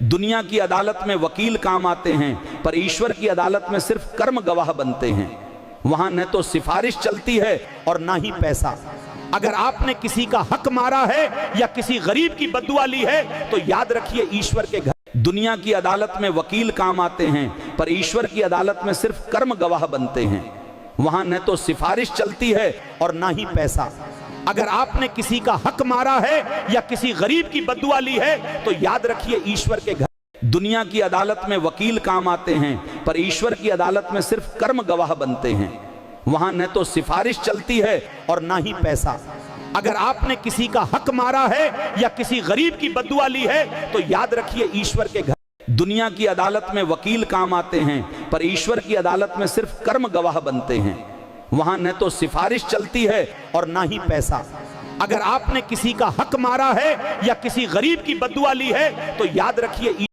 दुनिया की अदालत में वकील काम आते हैं, पर ईश्वर की अदालत में सिर्फ कर्म गवाह बनते हैं। वहां न तो सिफारिश चलती है और ना ही पैसा। अगर आपने किसी का हक मारा है या किसी गरीब की बद्दुआ ली है तो याद रखिए ईश्वर के घर। दुनिया की अदालत में वकील काम आते हैं, पर ईश्वर की अदालत में सिर्फ कर्म गवाह बनते हैं। वहां न तो सिफारिश चलती है और ना ही पैसा। अगर आपने किसी का हक मारा है या किसी गरीब की बद्दुआ ली है तो याद रखिए ईश्वर के घर। दुनिया की अदालत में वकील काम आते हैं, पर ईश्वर की अदालत में सिर्फ कर्म गवाह बनते हैं। वहां न तो सिफारिश चलती है और ना ही पैसा। अगर आपने किसी का हक मारा है या किसी गरीब की बद्दुआ ली है तो याद रखिए ईश्वर के घर। दुनिया की अदालत में वकील काम आते हैं, पर ईश्वर की अदालत में सिर्फ कर्म गवाह बनते हैं। वहां न तो सिफारिश चलती है और ना ही पैसा। अगर आपने किसी का हक मारा है या किसी गरीब की बद्दुआ ली है तो याद रखिए